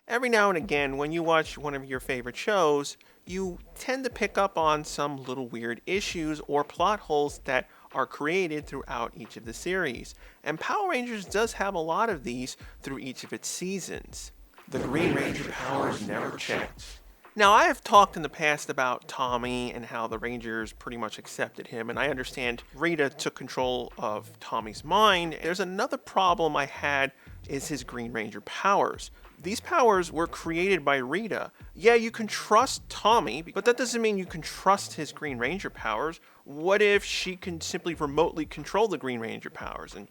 Every now and again, when you watch one of your favorite shows, you tend to pick up on some little weird issues or plot holes that are created throughout each of the series. And Power Rangers does have a lot of these through each of its seasons. The Green Ranger power is never checked. Now, I have talked in the past about Tommy and how the Rangers pretty much accepted him, and I understand Rita took control of Tommy's mind. There's another problem I had is his Green Ranger powers. These powers were created by Rita. Yeah, you can trust Tommy, but that doesn't mean you can trust his Green Ranger powers. What if she can simply remotely control the Green Ranger powers and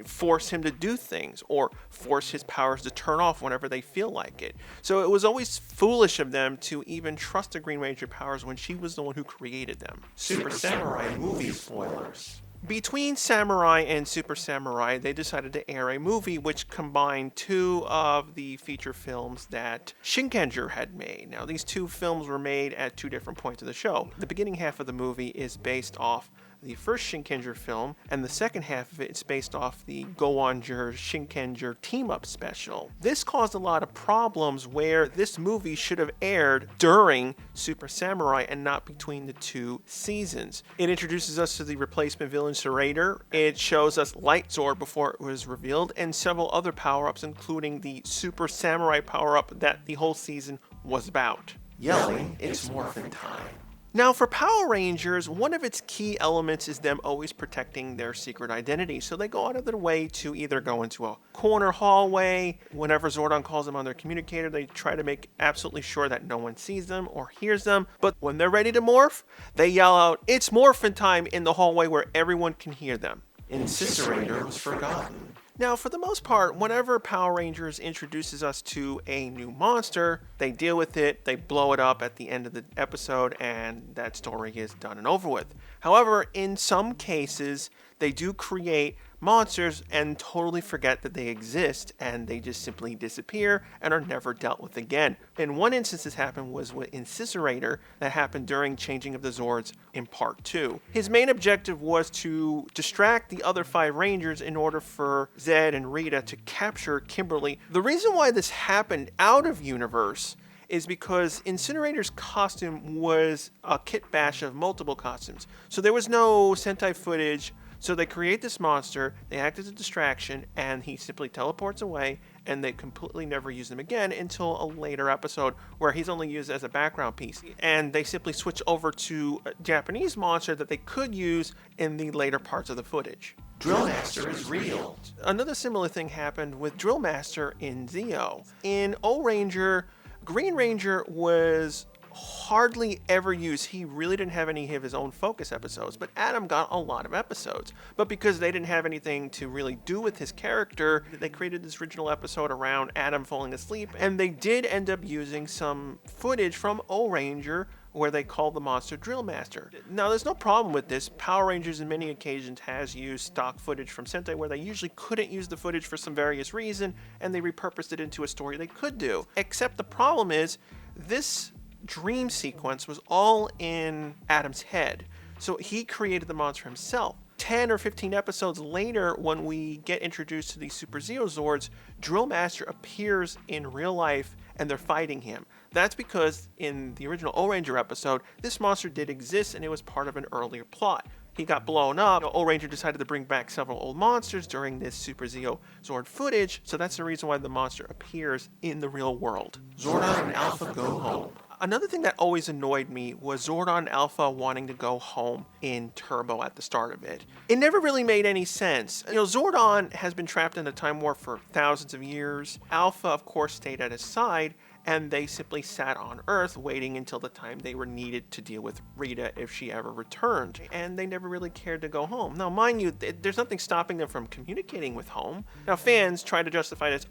force him to do things, or force his powers to turn off whenever they feel like it? So it was always foolish of them to even trust the Green Ranger powers when she was the one who created them. Super Samurai movie spoilers. Between Samurai and Super Samurai, they decided to air a movie which combined two of the feature films that Shinkenger had made. Now, these two films were made at two different points of the show. The beginning half of the movie is based off the first Shinkenger film, and the second half of it is based off the Go-Onger Shinkenger team-up special. This caused a lot of problems where this movie should have aired during Super Samurai and not between the two seasons. It introduces us to the replacement villain Zord. It shows us Light Zord before it was revealed, and several other power-ups, including the Super Samurai power-up that the whole season was about. Yelling, it's morphin' time. Now, for Power Rangers, one of its key elements is them always protecting their secret identity. So they go out of their way to either go into a corner hallway. Whenever Zordon calls them on their communicator, they try to make absolutely sure that no one sees them or hears them. But when they're ready to morph, they yell out, "It's morphin' time," in the hallway where everyone can hear them. Incisorator was forgotten. Now, for the most part, whenever Power Rangers introduces us to a new monster, they deal with it, they blow it up at the end of the episode, and that story is done and over with. However, in some cases, they do create monsters and totally forget that they exist, and they just simply disappear and are never dealt with again. In one instance this happened was with Incisorator, that happened during Changing of the Zords in Part 2. His main objective was to distract the other 5 Rangers in order for Zed and Rita to capture Kimberly. The reason why this happened out of universe is because Incinerator's costume was a kit bash of multiple costumes. So there was no Sentai footage. So they create this monster, they act as a distraction, and he simply teleports away, and they completely never use him again until a later episode where he's only used as a background piece. And they simply switch over to a Japanese monster that they could use in the later parts of the footage. Drillmaster is real. Another similar thing happened with Drillmaster in Zeo. In O-Ranger, Green Ranger was hardly ever used. He really didn't have any of his own focus episodes, but Adam got a lot of episodes. But because they didn't have anything to really do with his character, they created this original episode around Adam falling asleep, and they did end up using some footage from O-Ranger where they called the monster Drillmaster. Now, there's no problem with this. Power Rangers in many occasions has used stock footage from Sentai where they usually couldn't use the footage for some various reason, and they repurposed it into a story they could do. Except the problem is, this dream sequence was all in Adam's head. So he created the monster himself. 10 or 15 episodes later, when we get introduced to the Super Zeo Zords, Drillmaster appears in real life and they're fighting him. That's because in the original O-Ranger episode, this monster did exist and it was part of an earlier plot. He got blown up. O-Ranger decided to bring back several old monsters during this Super Zeo Zord footage, so that's the reason why the monster appears in the real world. Zordon and Alpha go home. Another thing that always annoyed me was Zordon Alpha wanting to go home in Turbo at the start of it. It never really made any sense. Zordon has been trapped in the Time Warp for thousands of years. Alpha, of course, stayed at his side, and they simply sat on Earth waiting until the time they were needed to deal with Rita if she ever returned. And they never really cared to go home. Now, mind you, there's nothing stopping them from communicating with home. Now, fans try to justify this,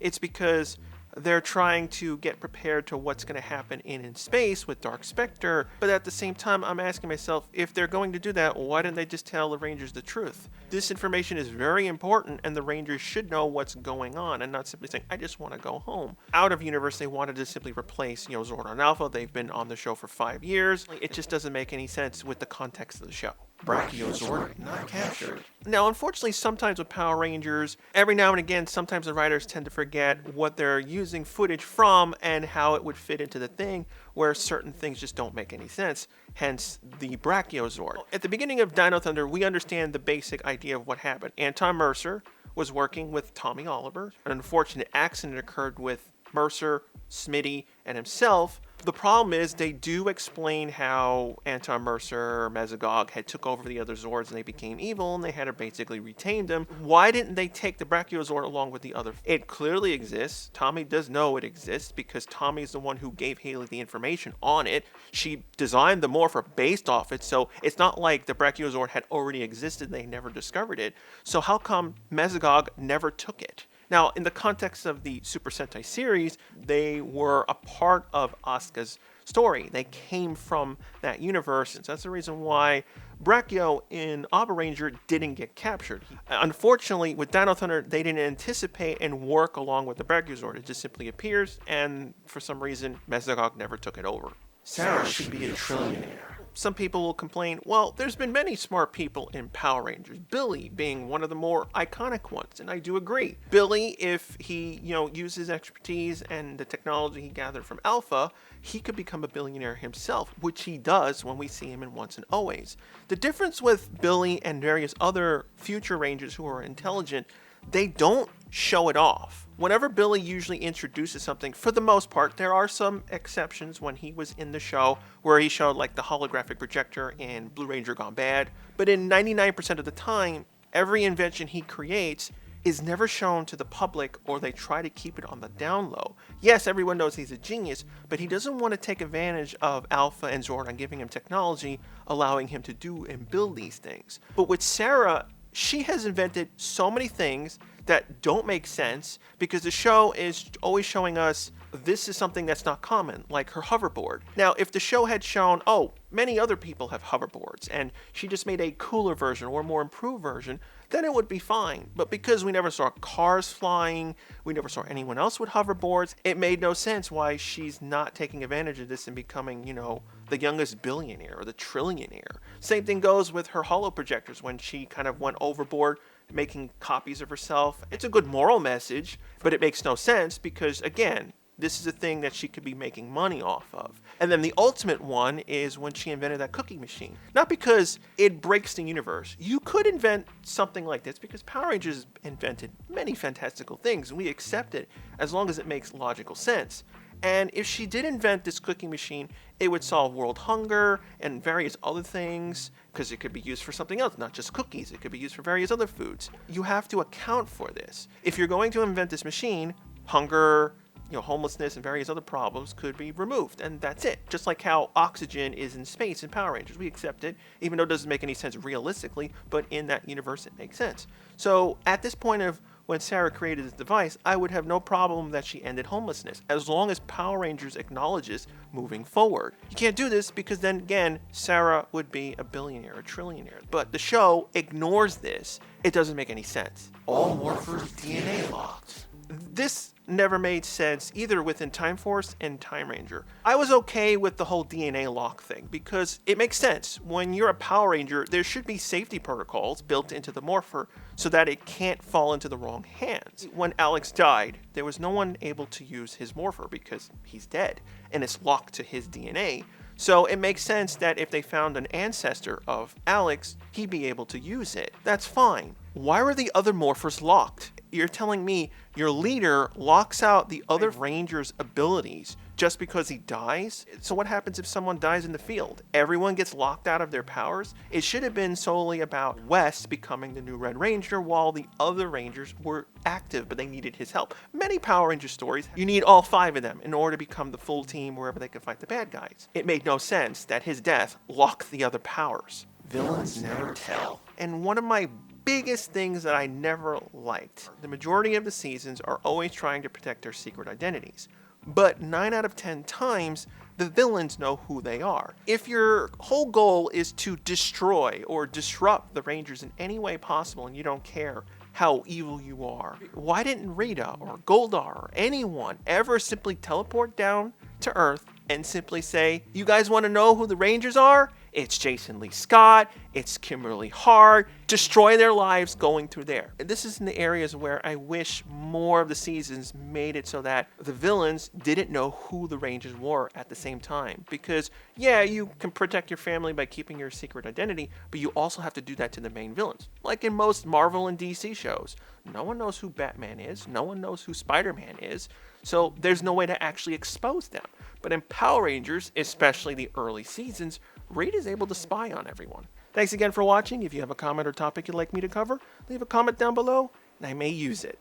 it's because they're trying to get prepared to what's going to happen in space with Dark Spectre, but at the same time, I'm asking myself, if they're going to do that, why didn't they just tell the Rangers the truth? This information is very important, and the Rangers should know what's going on, and not simply saying, I just want to go home. Out of universe, they wanted to simply replace, Zordon Alpha. They've been on the show for 5 years. It just doesn't make any sense with the context of the show. Brachiozord not captured. Now, unfortunately, sometimes with Power Rangers, every now and again, sometimes the writers tend to forget what they're using footage from and how it would fit into the thing, where certain things just don't make any sense, hence the Brachiozord. At the beginning of Dino Thunder, we understand the basic idea of what happened. Anton Mercer was working with Tommy Oliver. An unfortunate accident occurred with Mercer, Smitty, and himself. The problem is they do explain how Anton Mercer, Mesogog, had took over the other Zords and they became evil and they had to basically retain them. Why didn't they take the Brachiozord along with the other? It clearly exists. Tommy does know it exists because Tommy's the one who gave Haley the information on it. She designed the Morpher based off it, so it's not like the Brachiozord had already existed and they never discovered it. So how come Mesogog never took it? Now, in the context of the Super Sentai series, they were a part of Asuka's story. They came from that universe, and so that's the reason why Brachio in Abba Ranger didn't get captured. Unfortunately, with Dino Thunder, they didn't anticipate and work along with the Brachiozord. It just simply appears, and for some reason, Mesogog never took it over. Sarah should be a trillionaire. Some people will complain, well, there's been many smart people in Power Rangers, Billy being one of the more iconic ones, and I do agree. Billy, if he, uses expertise and the technology he gathered from Alpha, he could become a billionaire himself, which he does when we see him in Once and Always. The difference with Billy and various other future Rangers who are intelligent, they don't show it off. Whenever Billy usually introduces something, for the most part, there are some exceptions when he was in the show where he showed like the holographic projector in Blue Ranger Gone Bad, but in 99% of the time, every invention he creates is never shown to the public or they try to keep it on the down low. Yes, everyone knows he's a genius, but he doesn't want to take advantage of Alpha and Zordon giving him technology, allowing him to do and build these things. But with Sarah, she has invented so many things that don't make sense because the show is always showing us this is something that's not common, like her hoverboard. Now, if the show had shown, oh, many other people have hoverboards, and she just made a cooler version or more improved version, then it would be fine. But because we never saw cars flying, we never saw anyone else with hoverboards, it made no sense why she's not taking advantage of this and becoming, the youngest billionaire or the trillionaire. Same thing goes with her holo projectors when she kind of went overboard making copies of herself. It's a good moral message, but it makes no sense because, again, this is a thing that she could be making money off of. And then the ultimate one is when she invented that cookie machine. Not because it breaks the universe. You could invent something like this because Power Rangers invented many fantastical things, and we accept it as long as it makes logical sense. And if she did invent this cookie machine, it would solve world hunger and various other things, because it could be used for something else, not just cookies. It could be used for various other foods. You have to account for this. If you're going to invent this machine, hunger, homelessness and various other problems could be removed, and that's it. Just like how oxygen is in space in Power Rangers. We accept it, even though it doesn't make any sense realistically, but in that universe it makes sense. So at this point of when Sarah created this device, I would have no problem that she ended homelessness, as long as Power Rangers acknowledges moving forward. You can't do this because then again, Sarah would be a billionaire, a trillionaire. But the show ignores this. It doesn't make any sense. All Morphers DNA locked. This never made sense either within Time Force and Time Ranger. I was okay with the whole DNA lock thing because it makes sense. When you're a Power Ranger, there should be safety protocols built into the Morpher so that it can't fall into the wrong hands. When Alex died, there was no one able to use his Morpher because he's dead and it's locked to his DNA. So it makes sense that if they found an ancestor of Alex, he'd be able to use it. That's fine. Why were the other Morphers locked? You're telling me your leader locks out the other Ranger's abilities just because he dies? So what happens if someone dies in the field? Everyone gets locked out of their powers? It should have been solely about West becoming the new Red Ranger while the other Rangers were active, but they needed his help. Many Power Ranger stories, you need all 5 of them in order to become the full team wherever they can fight the bad guys. It made no sense that his death locked the other powers. Villains never tell. And one of my biggest things that I never liked, the majority of the seasons are always trying to protect their secret identities. But 9 out of 10 times, the villains know who they are. If your whole goal is to destroy or disrupt the Rangers in any way possible and you don't care how evil you are, why didn't Rita or Goldar or anyone ever simply teleport down to Earth and simply say, you guys want to know who the Rangers are? it's Jason Lee Scott, it's Kimberly Hart, destroy their lives going through there. And this is in the areas where I wish more of the seasons made it so that the villains didn't know who the Rangers were at the same time. Because, yeah, you can protect your family by keeping your secret identity, but you also have to do that to the main villains. Like in most Marvel and DC shows. No one knows who Batman is, no one knows who Spider-Man is, so there's no way to actually expose them. But in Power Rangers, especially the early seasons, Reed is able to spy on everyone. Thanks again for watching. If you have a comment or topic you'd like me to cover, leave a comment down below, and I may use it.